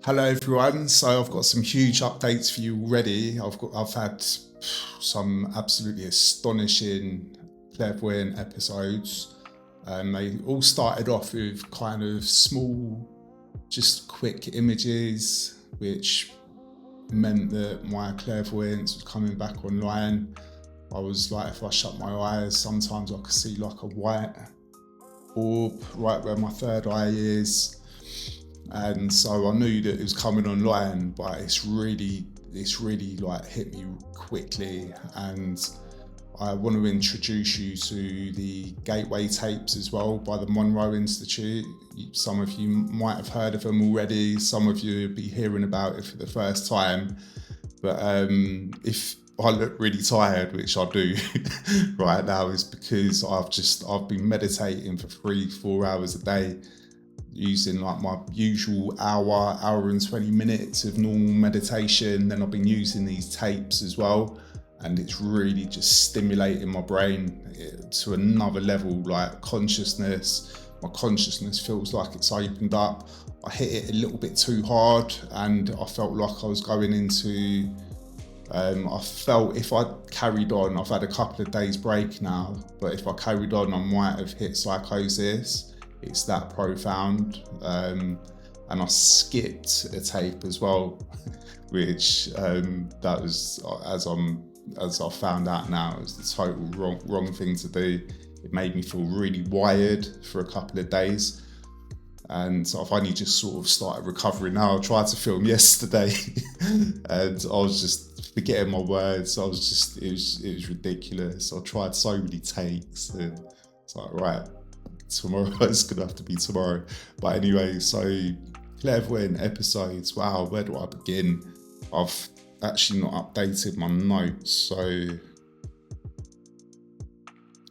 Hello everyone. So I've got some huge updates for you already. I've had some absolutely astonishing clairvoyant episodes. They all started off with kind of small, just quick images, which meant that my clairvoyance was coming back online. I was like, if I shut my eyes, sometimes I could see like a white orb right where my third eye is. And so I knew that it was coming online, but it's really like hit me quickly. And I want to introduce you to the Gateway tapes as well by the Monroe Institute. Some of you might have heard of them already. Some of you will be hearing about it for the first time. But if I look really tired, which I do right now, is because I've been meditating for 3-4 hours a day, using like my usual hour and 20 minutes of normal meditation. Then I've been using these tapes as well, and it's really just stimulating my brain to another level, like consciousness. My consciousness feels like it's opened up. I hit it a little bit too hard and I felt like I was going into I felt if I carried on, I've had a couple of days break now, but if I carried on, I might have hit psychosis. It's that profound. And I skipped a tape as well, which that was, as I found out now, it was the total wrong thing to do. It made me feel really wired for a couple of days. And so I've only just sort of started recovering now. I tried to film yesterday and I was just forgetting my words. It was ridiculous. I tried so many takes and it's like, right, tomorrow it's gonna have to be tomorrow. But anyway, so clairvoyant episodes, wow, where do I begin? I've actually not updated my notes. So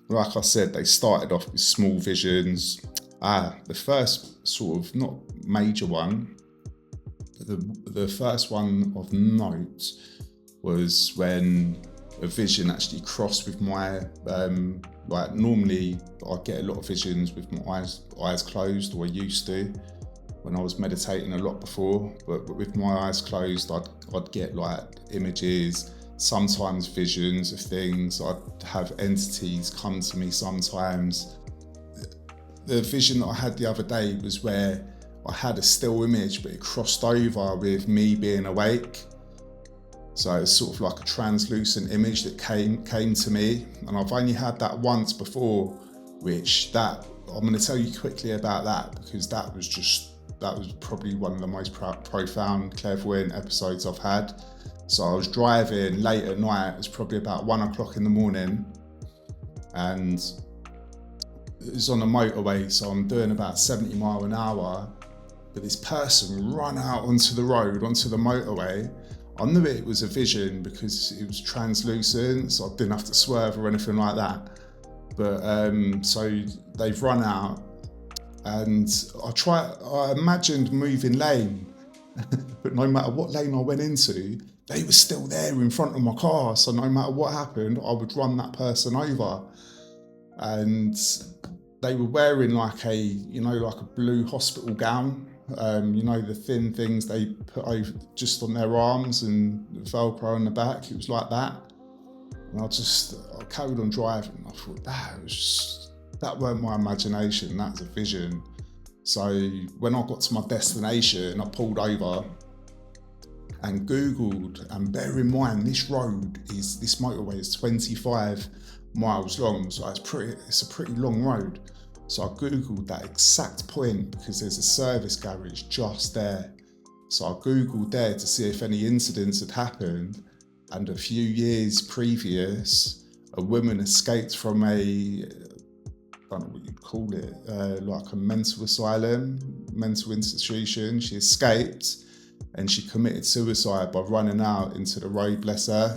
like I said, they started off with small visions. The first sort of, not major one, the first one of note was when a vision actually crossed with my, like normally I get a lot of visions with my eyes closed, or I used to when I was meditating a lot before, but with my eyes closed, I'd get like images, sometimes visions of things. I'd have entities come to me sometimes. The vision that I had the other day was where I had a still image, but it crossed over with me being awake. So it's sort of like a translucent image that came to me, and I've only had that once before, I'm going to tell you quickly about that, because that was probably one of the most profound clairvoyant episodes I've had. So I was driving late at night, it was probably about 1 o'clock in the morning, and it was on the motorway, so I'm doing about 70 miles an hour, but this person ran out onto the road, onto the motorway. I knew it was a vision because it was translucent, so I didn't have to swerve or anything like that. But so they've run out, and I imagined moving lane, but no matter what lane I went into, they were still there in front of my car. So no matter what happened, I would run that person over. And they were wearing like a blue hospital gown. The thin things they put over just on their arms and Velcro on the back. It was like that. And I carried on driving. I thought that weren't my imagination, that's a vision. So when I got to my destination, I pulled over and Googled, and bear in mind, this motorway is 25 miles long, so it's a pretty long road. So I Googled that exact point because there's a service garage just there. So I Googled there to see if any incidents had happened. And a few years previous, a woman escaped from I don't know what you'd call it, like a mental asylum, mental institution. She escaped and she committed suicide by running out into the road, bless her.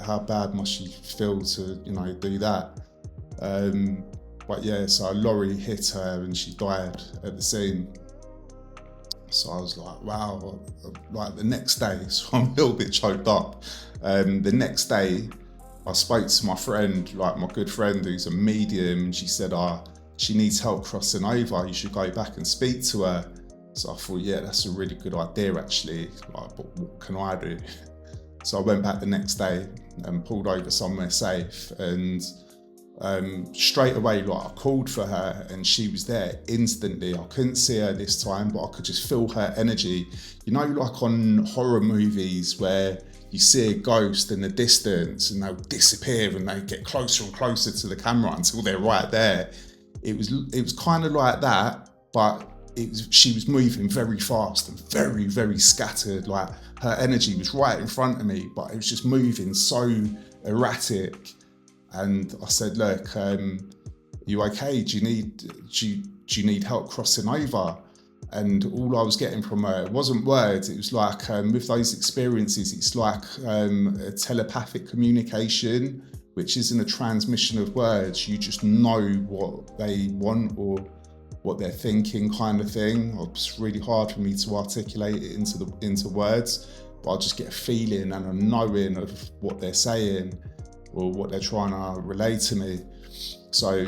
How bad must she feel to, do that? But yeah, so a lorry hit her and she died at the scene. So I was like, wow, like the next day, so I'm a little bit choked up. The next day, I spoke to my friend, like my good friend who's a medium, and she said, she needs help crossing over, you should go back and speak to her. So I thought, yeah, that's a really good idea actually, like, but what can I do? So I went back the next day and pulled over somewhere safe, and straight away, like, I called for her and she was there instantly. I couldn't see her this time, but I could just feel her energy. You know, like on horror movies where you see a ghost in the distance and they'll disappear and they get closer and closer to the camera until they're right there. It was kind of like that, but she was moving very fast and very, very scattered. Like, her energy was right in front of me, but it was just moving so erratic. And I said, look, you okay? Do you need help crossing over? And all I was getting from her, it wasn't words. It was like, with those experiences, it's like a telepathic communication, which isn't a transmission of words. You just know what they want or what they're thinking, kind of thing. It's really hard for me to articulate it into words, but I just get a feeling and a knowing of what they're saying or what they're trying to relay to me. So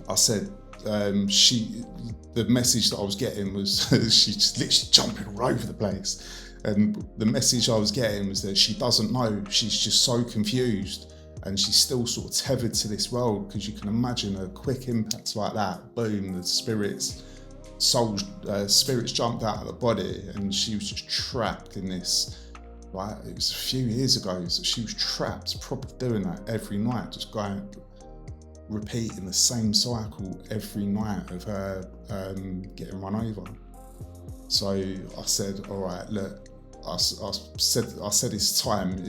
I said, the message that I was getting was she's just literally jumping all over the place. And the message I was getting was that she doesn't know. She's just so confused. And she's still sort of tethered to this world, because you can imagine a quick impact like that, boom, the spirits jumped out of the body, and she was just trapped in this, like, it was a few years ago, so she was trapped, probably doing that every night, just repeating the same cycle every night of her getting run over. So I said, all right, look, I said it's time.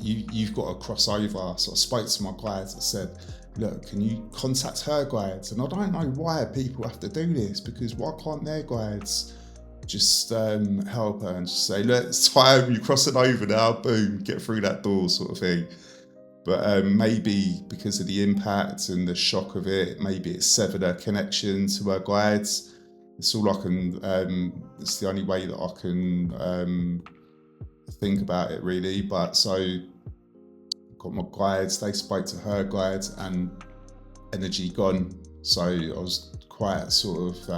You've got to cross over. So I spoke to my guides. I said, look, can you contact her guides? And I don't know why people have to do this, because why can't their guides just help her and just say, look, it's time, you're crossing over now, boom, get through that door, sort of thing. But maybe because of the impact and the shock of it, maybe it severed her connection to her guides. It's all I can, it's the only way that I can think about it, really. But so got my guides, they spoke to her guides, and energy gone. So I was quite sort of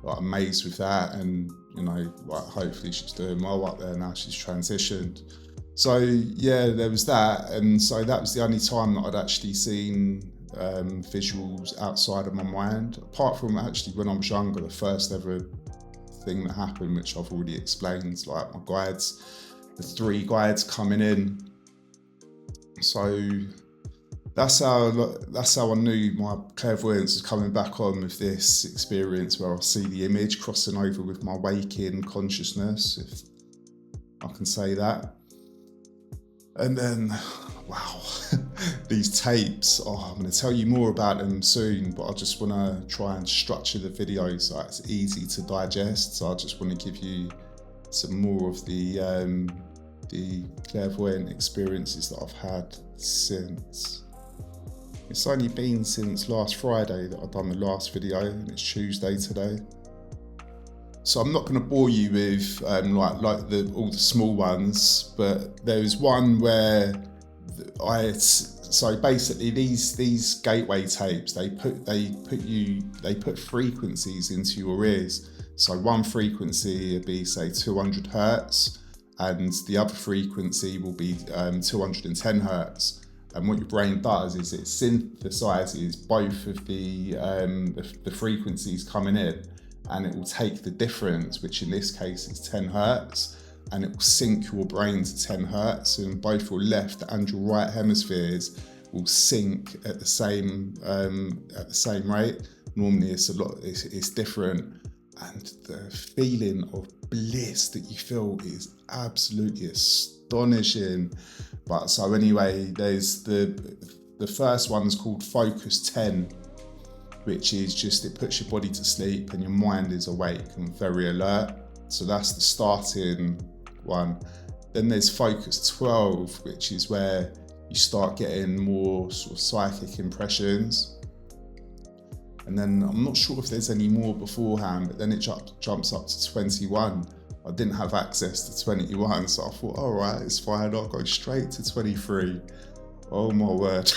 like amazed with that, and you know, like, hopefully she's doing well up there now. She's transitioned. So yeah, there was that, and so that was the only time that I'd actually seen visuals outside of my mind, apart from actually when I was younger, the first ever thing that happened, which I've already explained, like my guides, the 3 guides coming in. So that's how I knew my clairvoyance was coming back on, with this experience where I see the image crossing over with my waking consciousness, if I can say that. And then, wow, these tapes, I'm going to tell you more about them soon, but I just want to try and structure the video so it's easy to digest. So I just want to give you some more of the clairvoyant experiences that I've had since. It's only been since last Friday that I've done the last video, and it's Tuesday today. So I'm not going to bore you with all the small ones, but there was one where so basically these gateway tapes, they put frequencies into your ears. So one frequency would be, say, 200 hertz, and the other frequency will be 210 hertz. And what your brain does is it synthesizes both of the frequencies coming in, and it will take the difference, which in this case is 10 hertz, and it will sync your brain to 10 hertz, and both your left and your right hemispheres will sync at the same rate. Normally it's different, and the feeling of bliss that you feel is absolutely astonishing. But so anyway, there's the first one's called Focus 10, which is just, it puts your body to sleep and your mind is awake and very alert. So that's the starting one. Then there's Focus 12, which is where you start getting more sort of psychic impressions. And then I'm not sure if there's any more beforehand, but then it jumps up to 21. I didn't have access to 21, so I thought, all right, it's fine, I'll go straight to 23. Oh my word.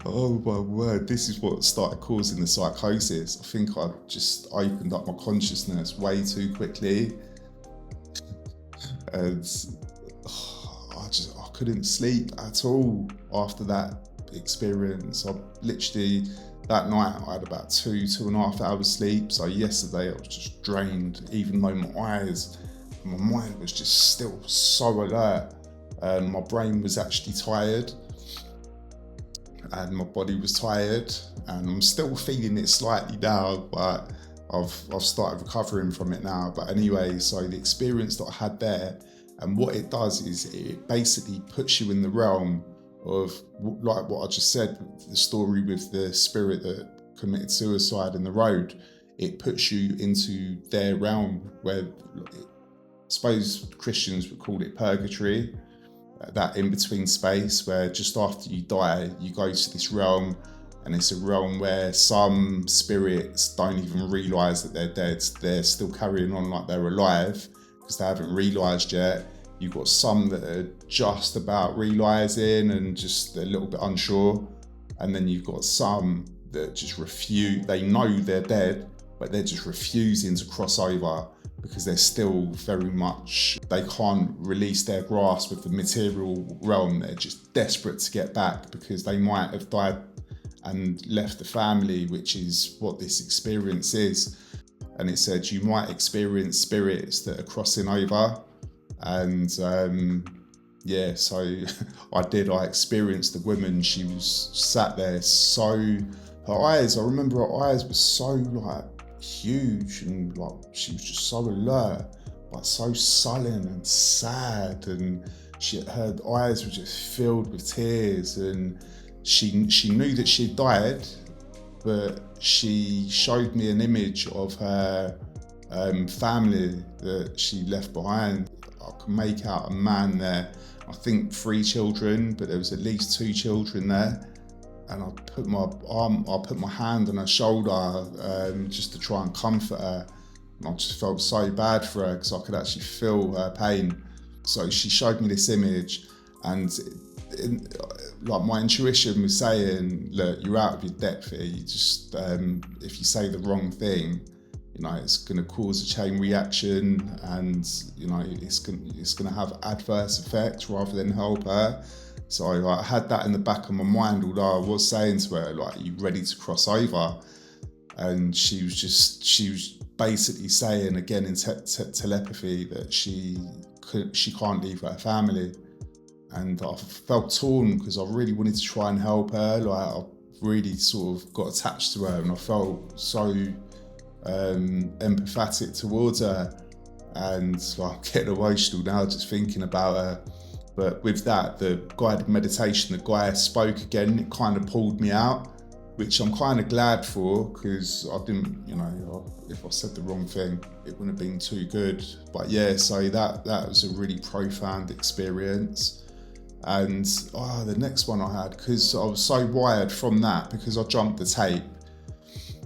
Oh my word, this is what started causing the psychosis. I think I just opened up my consciousness way too quickly, and I couldn't sleep at all after that experience. I literally, that night I had about 2.5 hours sleep. So yesterday I was just drained, even though my mind was just still so alert. My brain was actually tired, and my body was tired, and I'm still feeling it slightly now, but I've started recovering from it now. But anyway, so the experience that I had there, and what it does is it basically puts you in the realm of, like what I just said, the story with the spirit that committed suicide in the road. It puts you into their realm where, I suppose Christians would call it purgatory, that in-between space where just after you die, you go to this realm, and it's a realm where some spirits don't even realise that they're dead. They're still carrying on like they're alive because they haven't realised yet. You've got some that are just about realising and just a little bit unsure. And then you've got some that just refuse. They know they're dead, but they're just refusing to cross over because they're still very much, they can't release their grasp of the material realm. They're just desperate to get back because they might have died and left the family, which is what this experience is. And it said you might experience spirits that are crossing over. And so I experienced the woman. She was sat there, so her eyes, I remember her eyes were so like huge, and like she was just so alert, but so sullen and sad, and her eyes were just filled with tears, and she knew that she'd died, but she showed me an image of her family that she left behind. I could make out a man there, I think 3 children, but there was at least 2 children there. And I put my hand on her shoulder just to try and comfort her. And I just felt so bad for her because I could actually feel her pain. So she showed me this image, and like my intuition was saying, look, you're out of your depth here. You just, if you say the wrong thing, it's going to cause a chain reaction, and it's going to have adverse effects rather than help her. So I had that in the back of my mind, although I was saying to her, like, are you ready to cross over? And she was basically saying again in telepathy that she can't leave her family. And I felt torn because I really wanted to try and help her. Like, I really sort of got attached to her, and I felt so empathetic towards her. And I'm getting emotional now just thinking about her. But with that, the guided meditation, the guy spoke again, it kind of pulled me out, which I'm kind of glad for, because I didn't, if I said the wrong thing, it wouldn't have been too good. But yeah, so that was a really profound experience. And the next one I had, because I was so wired from that, because I jumped the tape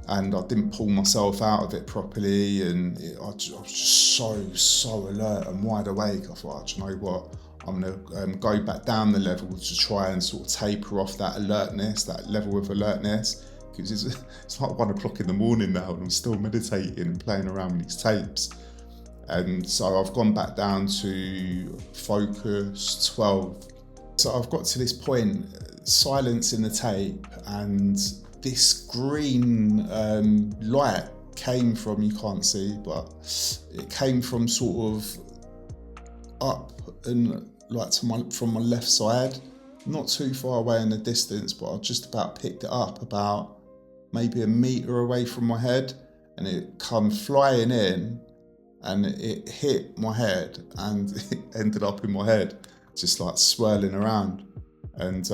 and I didn't pull myself out of it properly, and I was just so alert and wide awake. I thought, do you know what? I'm going to go back down the level to try and sort of taper off that alertness, that level of alertness, because it's like 1 o'clock in the morning now and I'm still meditating and playing around with these tapes. And so I've gone back down to focus 12. So I've got to this point, silence in the tape, and this green light came from, you can't see, but it came from sort of up and like from my left side, not too far away in the distance, but I just about picked it up about maybe a metre away from my head, and it come flying in and it hit my head, and it ended up in my head, just like swirling around and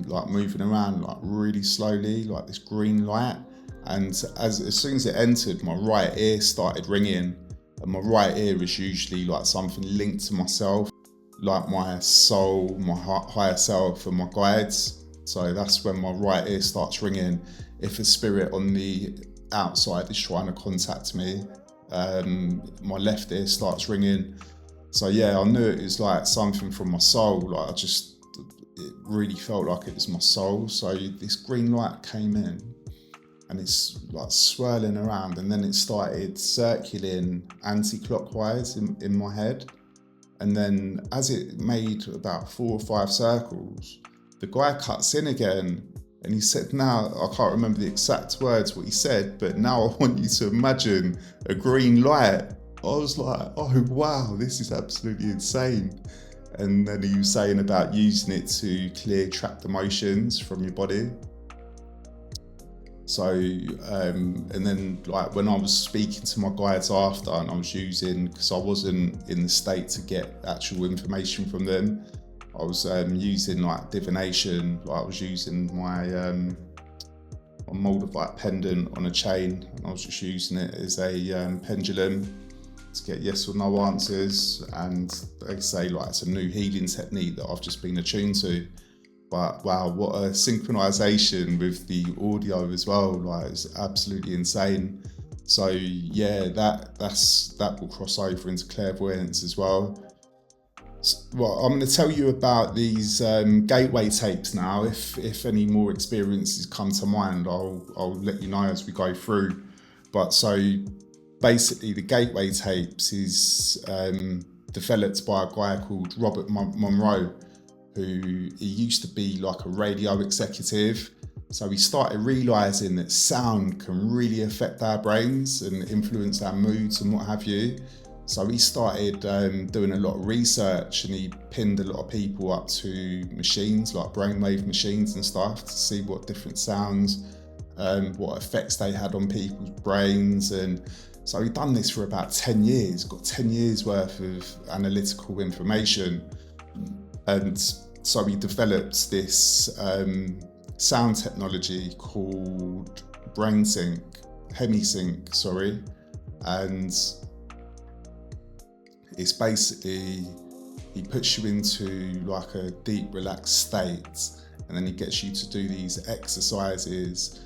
like moving around like really slowly, like this green light. And as soon as it entered, my right ear started ringing, and my right ear is usually like something linked to myself, like my soul, my higher self, and my guides. So that's when my right ear starts ringing. If a spirit on the outside is trying to contact me, my left ear starts ringing. So yeah, I knew it was like something from my soul. Like it really felt like it was my soul. So this green light came in and it's like swirling around, and then it started circling anti-clockwise in my head. And then as it made about 4 or 5 circles, the guy cuts in again and he said, now, I can't remember the exact words what he said, but now I want you to imagine a green light. I was like, oh wow, this is absolutely insane. And then he was saying about using it to clear trapped emotions from your body. So, and then like when I was speaking to my guides after, and I was using, because I wasn't in the state to get actual information from them, I was using like divination. Like I was using my moldavite pendant on a chain, and I was just using it as a pendulum to get yes or no answers. And they say like it's a new healing technique that I've just been attuned to. But wow, what a synchronization with the audio as well. Like it's absolutely insane. So yeah, that will cross over into clairvoyance as well. Well, I'm going to tell you about these gateway tapes now. If any more experiences come to mind, I'll let you know as we go through. But so basically, the gateway tapes is developed by a guy called Robert Monroe, who he used to be like a radio executive. So he started realizing that sound can really affect our brains and influence our moods and what have you. So he started doing a lot of research, and he pinned a lot of people up to machines like brainwave machines and stuff to see what different sounds, what effects they had on people's brains. And so he'd done this for about 10 years, got 10 years worth of analytical information. And so he developed this sound technology called hemisync, and it's basically, he puts you into like a deep relaxed state, and then he gets you to do these exercises.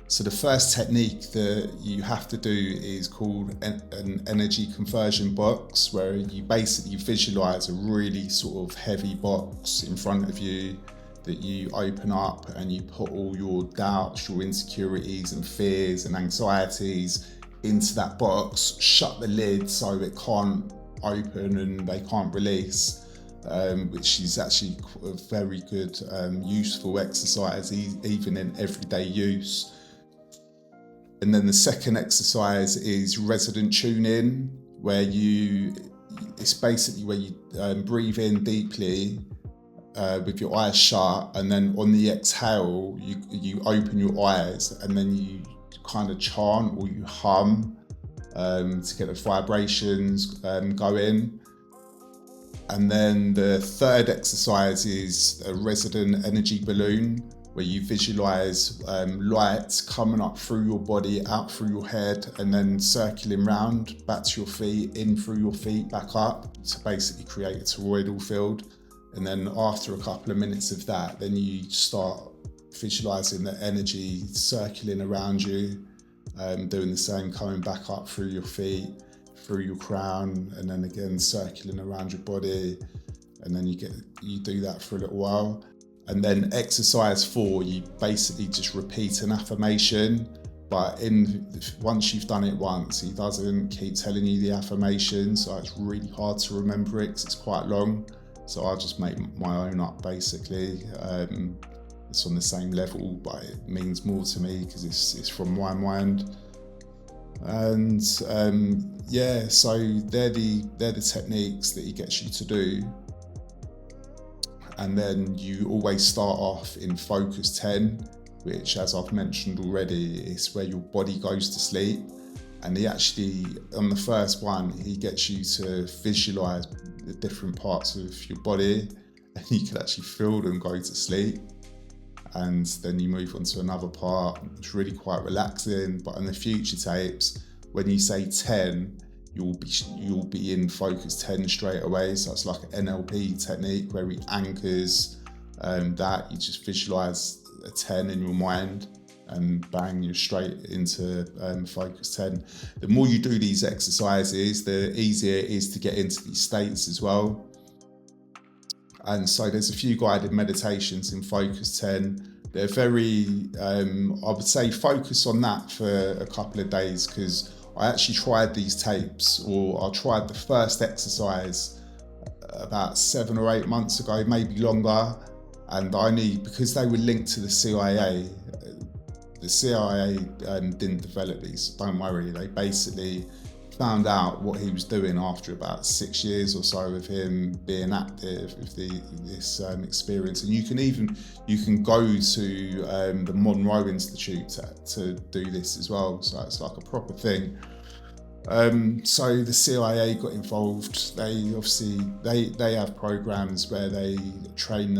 So the first technique that you have to do is called an energy conversion box, where you basically visualize a really sort of heavy box in front of you that you open up, and you put all your doubts, your insecurities and fears and anxieties into that box, shut the lid so it can't open and they can't release, which is actually a very good, useful exercise, even in everyday use. And then the second exercise is resonant tuning, where it's basically where you breathe in deeply with your eyes shut, and then on the exhale, you open your eyes, and then you kind of chant or you hum to get the vibrations going. And then the third exercise is a resonant energy balloon, where you visualize light coming up through your body, out through your head, and then circling round back to your feet, in through your feet, back up, to basically create a toroidal field. And then after a couple of minutes of that, then you start visualizing the energy circling around you, doing the same, coming back up through your feet, through your crown, and then again circling around your body. And then you do that for a little while. And then exercise 4, you basically just repeat an affirmation, but once you've done it once, he doesn't keep telling you the affirmation, so it's really hard to remember it because it's quite long. So I just make my own up basically. It's on the same level, but it means more to me because it's from my mind. And yeah, so they're the techniques that he gets you to do. And then you always start off in focus 10, which, as I've mentioned already, is where your body goes to sleep. And he actually, on the first one, he gets you to visualize the different parts of your body, and you can actually feel them go to sleep. And then you move on to another part. It's really quite relaxing. But in the future tapes, when you say 10, you'll be in focus 10 straight away. So it's like an NLP technique where he anchors that. You just visualize a 10 in your mind, and bang, you're straight into focus 10. The more you do these exercises, the easier it is to get into these states as well. And so there's a few guided meditations in Focus 10. They're very, I would say focus on that for a couple of days, because I actually tried these tapes, or I tried the first exercise about 7 or 8 months ago, maybe longer. And because they were linked to the CIA didn't develop these, don't worry. They basically found out what he was doing after about 6 years or so of him being active with this experience. And you can go to the Monroe Institute to do this as well. So it's like a proper thing. So the CIA got involved. They obviously they have programs where they train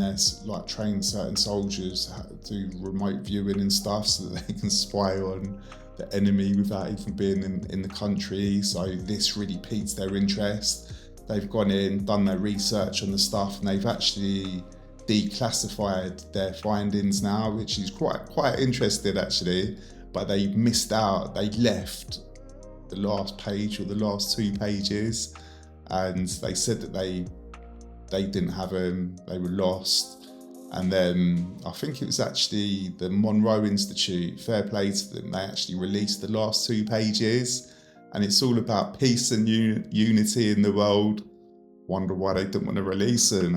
certain soldiers how to do remote viewing and stuff, so that they can spy on the enemy without even being in the country. So this really piqued their interest. They've gone in, done their research on the stuff, and they've actually declassified their findings now, which is quite interesting actually. But they missed out. They left the last page or the last 2 pages, and they said that they didn't have them. They were lost. And then I think it was actually the Monroe Institute, fair play to them, they actually released the last 2 pages, and it's all about peace and unity in the world. Wonder why they didn't want to release them,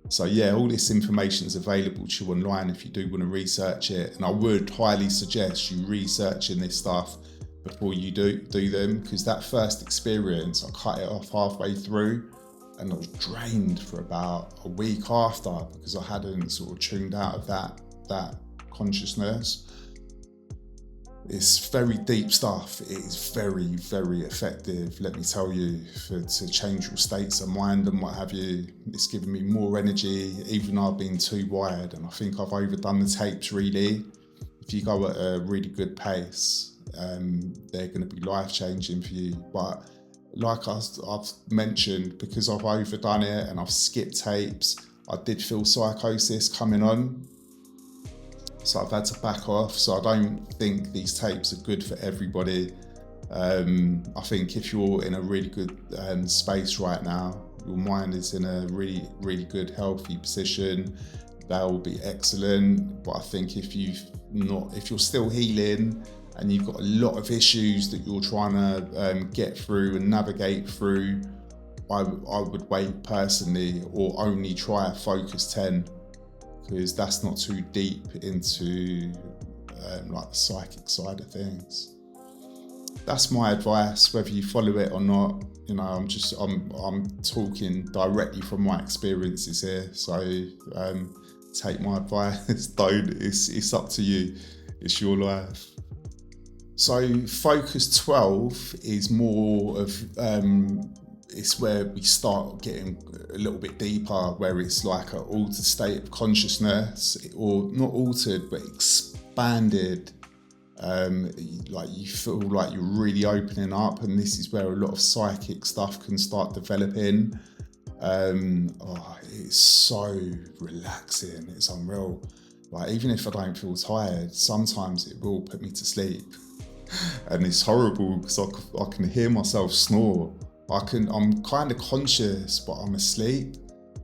So yeah, all this information is available to you online if you do want to research it. And I would highly suggest you researching this stuff before you do them, because that first experience, I cut it off halfway through, and I was drained for about a week after, because I hadn't sort of tuned out of that consciousness. It's very deep stuff. It is very, very effective, let me tell you, to change your states of mind and what have you. It's given me more energy, even though I've been too wired, and I think I've overdone the tapes really. If you go at a really good pace, they're going to be life-changing for you. But like I've mentioned, because I've overdone it and I've skipped tapes, I did feel psychosis coming on. So I've had to back off. So I don't think these tapes are good for everybody. I think if you're in a really good space right now, your mind is in a really, really good, healthy position, that will be excellent. But I think if you're still healing and you've got a lot of issues that you're trying to get through and navigate through, I would wait personally, or only try a Focus 10, because that's not too deep into like the psychic side of things. That's my advice, whether you follow it or not. You know, I'm talking directly from my experiences here. So take my advice. Don't. It's up to you. It's your life. So Focus 12 is more of it's where we start getting a little bit deeper, where it's like an altered state of consciousness, or not altered, but expanded. Like you feel like you're really opening up, and this is where a lot of psychic stuff can start developing. It's so relaxing, it's unreal. Like, even if I don't feel tired, sometimes it will put me to sleep. And it's horrible because I can hear myself snore. I'm kind of conscious, but I'm asleep,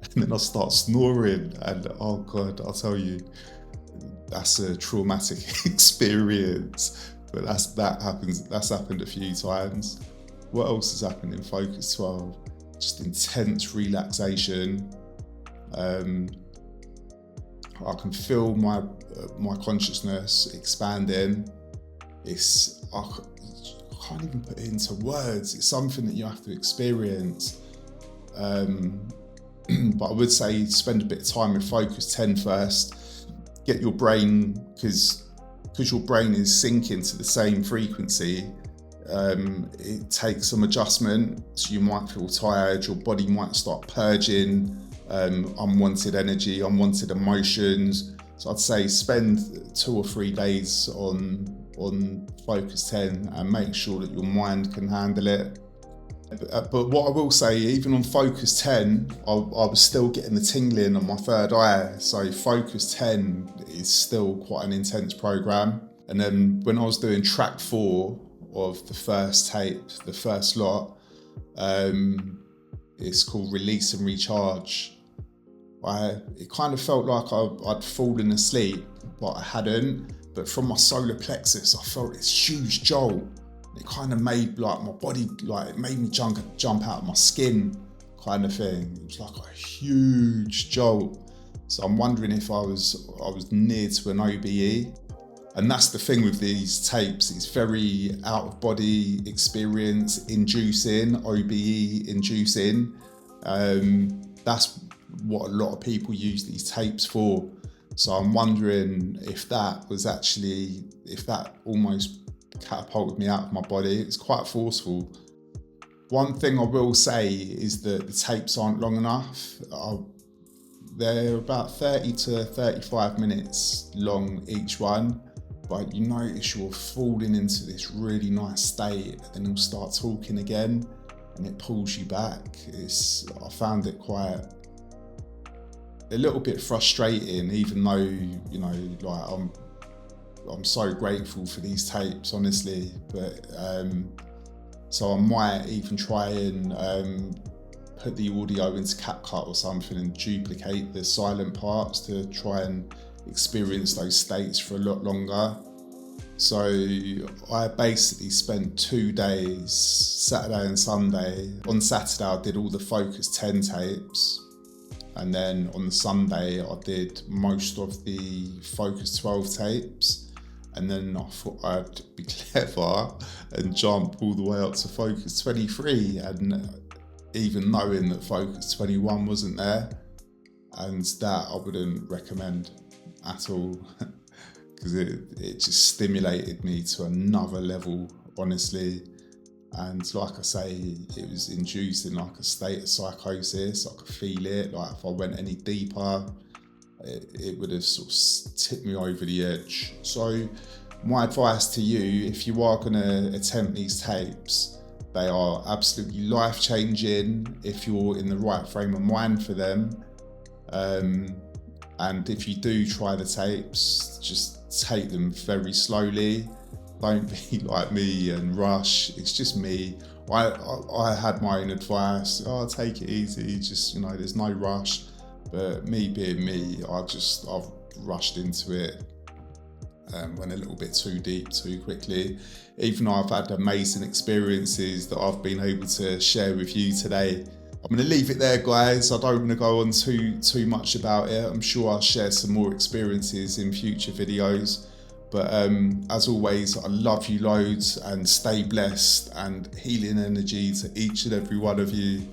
and then I start snoring, and oh God, I'll tell you, that's a traumatic experience. But that's happened a few times. What else has happened in Focus 12? Just intense relaxation. I can feel my consciousness expanding. I can't even put it into words. It's something that you have to experience. But I would say spend a bit of time with Focus 10 first. Get your brain, because your brain is syncing to the same frequency. It takes some adjustment. So you might feel tired. Your body might start purging unwanted energy, unwanted emotions. So I'd say spend 2 or 3 days on Focus 10 and make sure that your mind can handle it. But what I will say, even on Focus 10, I was still getting the tingling on my third eye. So Focus 10 is still quite an intense program. And then when I was doing track 4 of the first tape, the first lot, It's called Release and Recharge. It kind of felt like I'd fallen asleep, but I hadn't. But from my solar plexus, I felt this huge jolt. It kind of made like my body, like it made me jump out of my skin, kind of thing. It was like a huge jolt. So I'm wondering if I was near to an OBE. And that's the thing with these tapes, it's very out of body experience inducing, OBE inducing. That's what a lot of people use these tapes for. So I'm wondering if that almost catapulted me out of my body. It's quite forceful. One thing I will say is that the tapes aren't long enough. They're about 30 to 35 minutes long each one. But you notice you're falling into this really nice state, and then you'll start talking again and it pulls you back. I found it quite a little bit frustrating, even though, you know, like I'm so grateful for these tapes, honestly. But so I might even try and put the audio into CapCut or something and duplicate the silent parts to try and experience those states for a lot longer. So I basically spent 2 days, Saturday and Sunday. On Saturday I did all the Focus 10 tapes, and then on the Sunday I did most of the Focus 12 tapes, and then I thought I'd be clever and jump all the way up to Focus 23, and even knowing that Focus 21 wasn't there, and that I wouldn't recommend at all, because it just stimulated me to another level, honestly. And like I say, it was induced in like a state of psychosis. I could feel it. Like if I went any deeper, it would have sort of tipped me over the edge. So my advice to you, if you are going to attempt these tapes, they are absolutely life-changing if you're in the right frame of mind for them. And if you do try the tapes, just take them very slowly. Don't be like me and rush. It's just me. I had my own advice. Oh, take it easy. Just, you know, there's no rush. But me being me, I've rushed into it. Went a little bit too deep too quickly. Even though I've had amazing experiences that I've been able to share with you today. I'm going to leave it there, guys. I don't want to go on too much about it. I'm sure I'll share some more experiences in future videos. But as always, I love you loads, and stay blessed, and healing energy to each and every one of you.